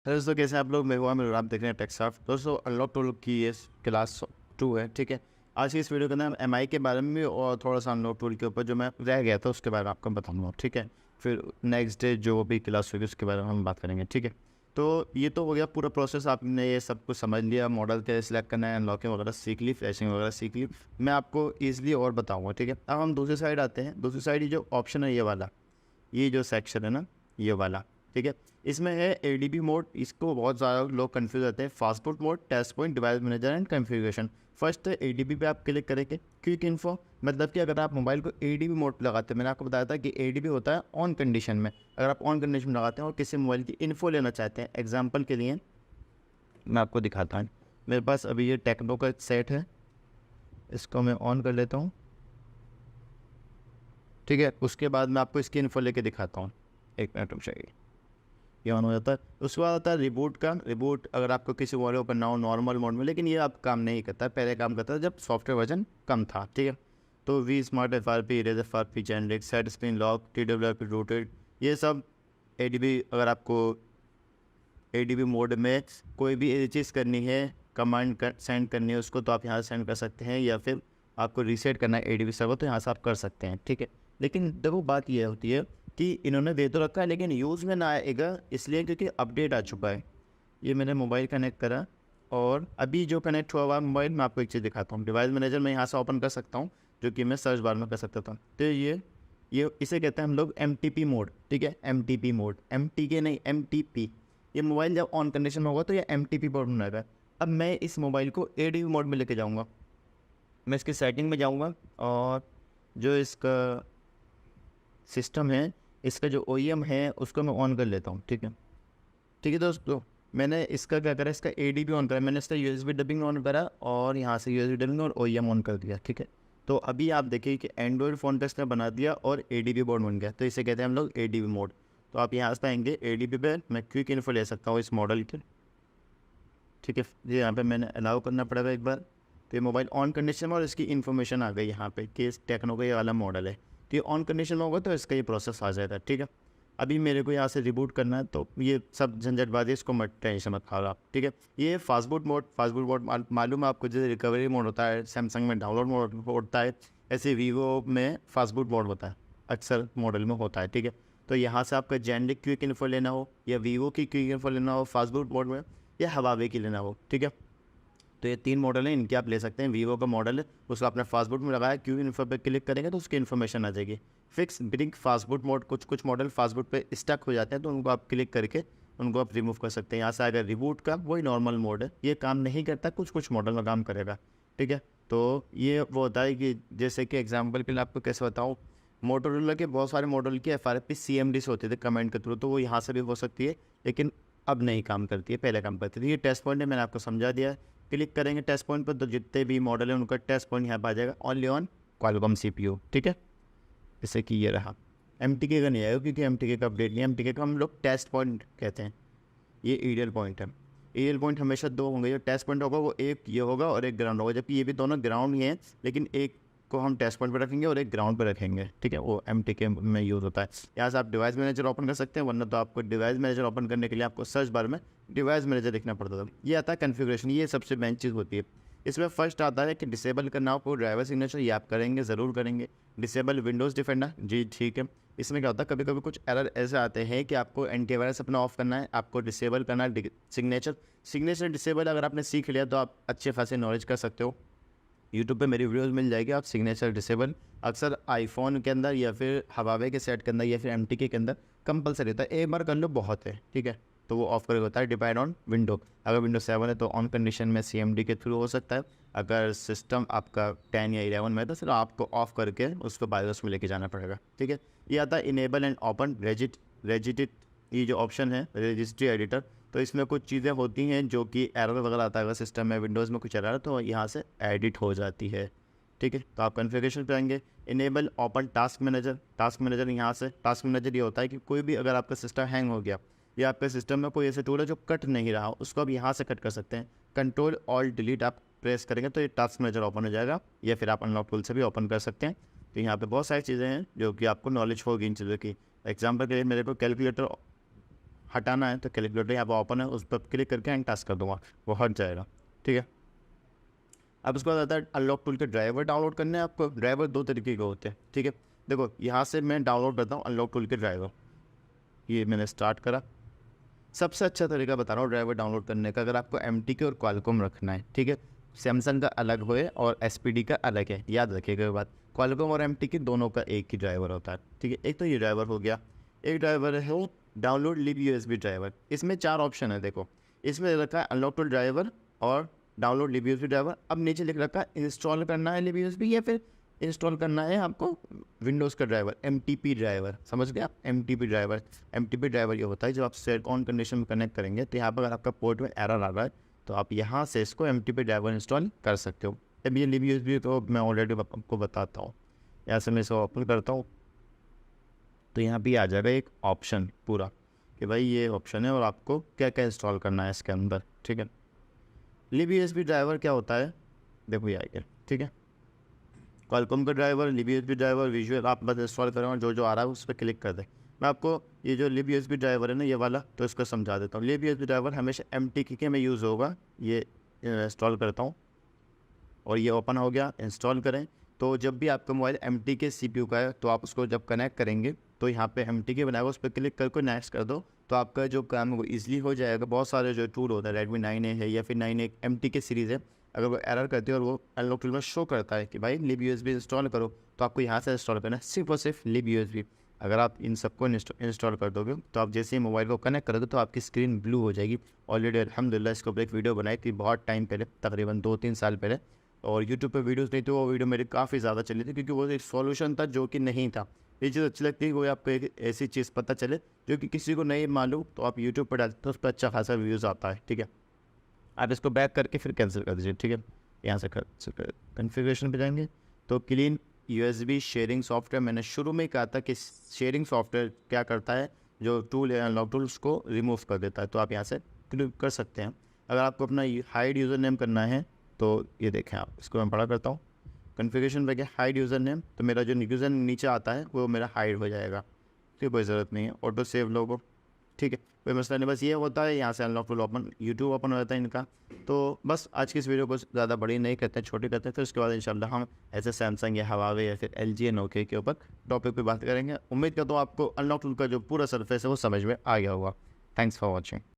Hello दोस्तों, कैसे हैं आप लोग। मैं हुआ मेरे आप देख रहे हैं टेक्सॉफ्ट। दोस्तों अनलॉक टूल की ये क्लास 2 है, ठीक है। आज की इस वीडियो के अंदर हम एमआई के बारे में भी और थोड़ा सा अनलॉक टूल के ऊपर जो मैं रह गया था उसके बारे में आपको बताऊंगा, ठीक है। फिर नेक्स्ट डे जो भी क्लास होगी उसके बारे में हम बात करेंगे, ठीक है। तो ये तो हो गया पूरा प्रोसेस, आपने ये सब कुछ समझ लिया, मॉडल कैसे सिलेक्ट करना है, अनलॉकिंग वगैरह सीख ली, फ्लैशिंग वगैरह सीख ली। मैं आपको ईजिली और बताऊँगा, ठीक है। अब हम दूसरी साइड आते हैं। दूसरी साइड ये जो ऑप्शन है, ये वाला, ये जो सेक्शन है ना, ये वाला, ठीक है। इसमें है एडीबी मोड। इसको बहुत ज़्यादा लोग कंफ्यूज होते हैं। Fastboot mode, test point, device manager and configuration. First ADB पे आप क्लिक करेंगे। क्विक इन्फो मतलब कि अगर आप मोबाइल को एडीबी मोड पे लगाते हैं, मैंने आपको बताया था कि एडीबी होता है ऑन कंडीशन में। अगर आप ऑन कंडीशन में लगाते हैं और किसी मोबाइल की इन्फो लेना चाहते हैं, एग्जाम्पल के लिए मैं आपको दिखाता हूँ। मेरे पास अभी ये टेक्नो का सेट है, इसको मैं ऑन कर लेता हूँ, ठीक है। उसके बाद मैं आपको इसकी इन्फो लेके दिखाता हूँ। एक मिनट रुक जाइए, ये ऑन हो जाता है। उसके बाद आता है रिबूट का। रिबूट अगर आपको किसी मोबाइल ओपन ना हो नॉर्मल मोड में, लेकिन ये अब काम नहीं करता है, पहले काम करता था जब सॉफ्टवेयर वर्जन कम था, ठीक है। तो we smart FRP, erase FRP, generic, set screen lock, TWRP rooted, ये सब एडीबी। अगर आपको एडीबी मोड में कोई भी चीज़ करनी है, कमांड कर सेंड करनी है उसको, तो आप यहाँ से सेंड कर सकते हैं, या फिर आपको रीसेट करना है एडीबी सर्वर, तो यहाँ से आप कर सकते हैं, ठीक है। लेकिन देखो बात ये होती है कि इन्होंने दे तो रखा है लेकिन यूज़ में ना आएगा, इसलिए क्योंकि अपडेट आ चुका है। ये मैंने मोबाइल कनेक्ट करा और अभी जो कनेक्ट हुआ हुआ मोबाइल, मैं आपको एक चीज़ दिखाता हूँ। डिवाइस मैनेजर मैं यहाँ से ओपन कर सकता हूँ, जो कि मैं सर्च बार में कर सकता था। तो ये इसे कहते हैं हम लोग MTP मोड, ठीक है। MTP मोड, MTK नहीं, MTP। ये मोबाइल जब ऑन कंडीशन में होगा तो ये MTP मोड में रहेगा। अब मैं इस मोबाइल को ADB मोड में लेके जाऊँगा। मैं इसकी सेटिंग में जाऊँगा और जो इसका सिस्टम है, इसका जो OEM है उसको मैं ऑन कर लेता हूँ, ठीक है। ठीक है दोस्तों, मैंने इसका क्या करा, इसका ADB ऑन करा, मैंने इसका USB डबिंग ऑन करा और यहाँ से USB डबिंग और OEM ऑन कर दिया, ठीक है। तो अभी आप देखिए कि एंड्रॉयड फ़ोन पे इसने बना दिया और ADB मोड बन गया, तो इसे कहते हैं हम लोग ADB मोड। तो आप यहाँ से आएंगे ADB पे, मैं क्विक इन्फो ले सकता हूँ इस मॉडल के, ठीक है। ये यहाँ पे मैंने अलाउ करना पड़ेगा एक बार। तो ये मोबाइल ऑन कंडीशन में और इसकी इन्फॉर्मेशन आ गई यहाँ पे कि इस टेक्नो का ये वाला मॉडल है। तो ये ऑन कंडीशन में होगा तो इसका ये प्रोसेस आ जाएगा, ठीक है। अभी मेरे को यहाँ से रिबूट करना है, तो ये सब झंझटबाजी, इसको मत टेंशन मत खाओ आप, ठीक है। ये फास्टबूट मोड, फास्टबूट मोड मालूम है आपको, जैसे रिकवरी मोड होता है, सैमसंग में डाउनलोड मोड होता है, ऐसे वीवो में फास्टबूट मोड होता है, अक्सर मॉडल में होता है, ठीक है। तो यहाँ से आपका जेनरिक क्विक इन्फो लेना हो या वीवो की क्विक इन्फो लेना हो फास्टबूट मोड में, या हवावे की लेना हो, ठीक है। तो ये 3 मॉडल हैं, इनके आप ले सकते हैं। वीवो का मॉडल है, उसको आपने फास्टबूट में लगाया, क्यू इन्फो पे क्लिक करेंगे तो उसकी इन्फॉर्मेशन आ जाएगी। फिक्स ब्रिंक फास्टबूट मोड, कुछ मॉडल फास्टबूट पे स्टक हो जाते हैं, तो उनको आप क्लिक करके उनको आप रिमूव कर सकते हैं। यहाँ से अगर रिबूट का वही नॉर्मल मोड है, ये काम नहीं करता, कुछ मॉडल में काम करेगा, ठीक है। तो ये वो होता है कि जैसे कि एग्जाम्पल के लिए आपको कैसे बताऊँ, मोटोरोला के बहुत सारे मॉडल की FRP CMD से होते थे कमेंट के थ्रू, तो वो यहाँ से भी हो सकती है, लेकिन अब नहीं काम करती है, पहले काम करती थी। ये टेस्ट पॉइंट है, मैंने आपको समझा दिया है। क्लिक करेंगे टेस्ट पॉइंट पर तो जितने भी मॉडल हैं उनका टेस्ट पॉइंट यहाँ पर आ जाएगा, ओनली ऑन क्वालकॉम CPU, ठीक है। जैसे कि ये रहा। MTK का नहीं आएगा क्योंकि MTK का अपडेट नहीं है, MTK का हम लोग टेस्ट पॉइंट कहते हैं। ये एरियल पॉइंट है। एरियल पॉइंट हमेशा 2 होंगे, जो टेस्ट पॉइंट होगा वो एक ये होगा और एक ग्राउंड होगा, जबकि ये भी दोनों ग्राउंड ही हैं, लेकिन एक को हम टेस्ट पॉइंट पर रखेंगे और एक ग्राउंड पर रखेंगे, ठीक है। वो MTK में यूज़ होता है। यहाँ से आप डिवाइस मैनेजर ओपन कर सकते हैं, वरना तो आपको डिवाइस मैनेजर ओपन करने के लिए आपको सर्च बार में डिवाइस मैनेजर लिखना पड़ता था। ये आता है कन्फिग्रेशन, ये सबसे मेन चीज़ होती है। इसमें फर्स्ट आता है कि डिसेबल करना हो ड्राइवर सिग्नेचर, ये आप करेंगे, ज़रूर करेंगे। डिसेबल विंडोज़ डिफेंडर, जी ठीक है। इसमें क्या होता है, कभी कभी कुछ एरर ऐसे आते हैं कि आपको एंटीवायरस अपना ऑफ करना है, आपको डिसेबल करना है सिग्नेचर डिसेबल। अगर आपने सीख लिया तो आप अच्छे खासे नॉलेज कर सकते हो। यूट्यूब पे मेरी वीडियोस मिल जाएगी, आप सिग्नेचर डिसेबल अक्सर आईफोन के अंदर या फिर हवावे के सेट के अंदर या फिर MTK के अंदर कंपलसरी होता है, एक बार कर लो बहुत है, ठीक है। तो वो ऑफ करके होता है, डिपेंड ऑन विंडो। अगर विंडो 7 है तो ऑन कंडीशन में CMD के थ्रू हो सकता है। अगर सिस्टम आपका 10 या 11 में है तो फिर आपको ऑफ करके उसको बायोस में लेके जाना पड़ेगा, ठीक है। ये आता है इनेबल एंड ओपन रेजिट, ये जो ऑप्शन है रजिस्ट्री एडिटर। तो इसमें कुछ चीज़ें होती हैं जो कि एरर वगैरह आता है, अगर सिस्टम में विंडोज़ में कुछ एरर है तो यहाँ से एडिट हो जाती है, ठीक है। तो आप कॉन्फ़िगरेशन पे आएंगे, इनेबल ओपन टास्क मैनेजर यहाँ से टास्क मैनेजर ये होता है कि कोई भी अगर आपका सिस्टम हैंग हो गया या आपके सिस्टम में कोई ऐसे टूल है जो कट नहीं रहा, उसको आप यहाँ से कट कर सकते हैं। कंट्रोल ऑल्ट डिलीट आप प्रेस करेंगे तो ये टास्क मैनेजर ओपन हो जाएगा, या फिर आप अनलॉक टूल से भी ओपन कर सकते हैं। तो यहाँ पे बहुत सारी चीज़ें हैं जो कि आपको नॉलेज होगी इन चीज़ों की। एग्जाम्पल के लिए मेरे को कैलकुलेटर हटाना है तो कैलकुलेटर यहाँ पर ओपन है, उस पर क्लिक करके एंड टास्क कर दूँगा, वो हट जाएगा। ठीक है, अब उसके बाद आता है अनलॉक टूल के ड्राइवर डाउनलोड करने हैं आपको। ड्राइवर 2 तरीके के होते हैं। ठीक है, देखो यहाँ से मैं डाउनलोड करता हूँ अनलॉक टूल के ड्राइवर। ये मैंने स्टार्ट करा। सबसे अच्छा तरीका बता रहा हूँ ड्राइवर डाउनलोड करने का, अगर आपको MTK और क्वालकॉम रखना है। ठीक है, सैमसंग का अलग है और SPD का अलग है, याद रखिएगा ये बात। क्वालकॉम और MTK दोनों का एक ही ड्राइवर होता है। ठीक है, एक तो ये ड्राइवर हो गया। एक ड्राइवर है डाउनलोड लिब USB ड्राइवर। इसमें 4 ऑप्शन है। देखो इसमें रखा है अनलॉक टूल ड्राइवर और डाउनलोड लिब USB ड्राइवर। अब नीचे लिख रखा है इंस्टॉल करना है लिब USB या फिर इंस्टॉल करना है आपको विंडोज़ का ड्राइवर, MTP ड्राइवर। समझ गए आप? MTP driver. MTP ड्राइवर ये होता है जब आप सेट ऑन कंडीशन में कनेक्ट करेंगे तो यहाँ पर अगर आपका पोर्ट में एरर आ रहा है तो आप यहाँ से इसको MTP ड्राइवर इंस्टॉल कर सकते हो। अब ये लिब USB तो मैं ऑलरेडी आपको बताता हूँ। यहाँ से मैं इसको ओपन करता हूँ तो यहाँ भी आ जाएगा एक ऑप्शन पूरा कि भाई ये ऑप्शन है और आपको क्या क्या इंस्टॉल करना है इसके अंदर। ठीक है, लिब USB ड्राइवर क्या होता है देखो ये आएगा। ठीक है, क्वालकॉम का ड्राइवर, लिब USB ड्राइवर, विजुअल आप बस इंस्टॉल करें और जो आ रहा है उस पर क्लिक कर दें। मैं आपको ये जो लिब USB ड्राइवर है ना ये वाला, तो इसको समझा देता हूँ। लिब USB ड्राइवर हमेशा MTK में यूज़ होगा। ये इंस्टॉल करता हूँ और ये ओपन हो गया। इंस्टॉल करें तो जब भी आपका मोबाइल MTK CPU का है तो आप उसको जब कनेक्ट करेंगे तो यहाँ पे MTK बनाएगा, उस पर क्लिक करके नेक्स्ट कर दो तो आपका जो काम है वो ईजिली हो जाएगा। बहुत सारे जो टूल होता है Redmi 9A है या फिर 9A MTK सीरीज़ है, अगर वो एरर करती है और वो अनलॉक टूल में शो करता है कि भाई लिब USB इंस्टॉल करो तो आपको यहाँ से इंस्टॉल करना है सिर्फ और सिर्फ लिब USB। अगर आप इन सबको इंस्टॉल कर दोगे तो आप जैसे ही मोबाइल को कनेक्ट करोगे तो आपकी स्क्रीन ब्लू हो जाएगी। ऑलरेडी अल्हम्दुलिल्लाह इसको एक वीडियो बनाई थी बहुत टाइम पहले, तकरीबन 2-3 साल पहले, और यूट्यूब पे वीडियोस नहीं थी। वो वीडियो मेरी काफ़ी ज़्यादा चली थी क्योंकि वो एक सॉल्यूशन था जो कि नहीं था। ये चीज़ अच्छी लगती है कि आपको एक ऐसी चीज़ पता चले जो कि किसी को नहीं मालूम, तो आप यूट्यूब पर डालते तो उस पर अच्छा खासा व्यूज़ आता है। ठीक है, आप इसको बैक करके फिर कैंसिल कर दीजिए। ठीक है, यहाँ से कन्फिग्रेशन पे जाएंगे तो क्लीन USB शेयरिंग सॉफ्टवेयर, मैंने शुरू में ही कहा था कि शेयरिंग सॉफ्टवेयर क्या करता है, जो टूल है अनलॉक टूल उसको रिमूव कर देता है। तो आप यहाँ से क्लिक कर सकते हैं। अगर आपको अपना हाइड यूज़र नेम करना है तो ये देखें आप, इसको मैं बड़ा करता हूँ। कन्फिग्रेशन पे गया हाइड यूज़र नेम, तो मेरा जो यूज़र नीचे आता है वो मेरा हाइड हो जाएगा। ठीक, कोई ज़रूरत नहीं है। ऑटो सेव लोगो, ठीक है, कोई मसला नहीं। बस ये होता है यहाँ से unlock tool open, YouTube open हो जाता है इनका। तो बस आज की इस वीडियो को ज़्यादा बड़ी नहीं करते हैं, छोटी करते हैं। फिर उसके बाद इंशाल्लाह हम ऐसे सैमसंग या हवावे या फिर LG या नोकिया के ऊपर टॉपिक पे बात करेंगे। उम्मीद करता हूँ आपको अनलॉक टूल का जो पूरा सरफेस है वो समझ में आ गया होगा। Thanks for watching.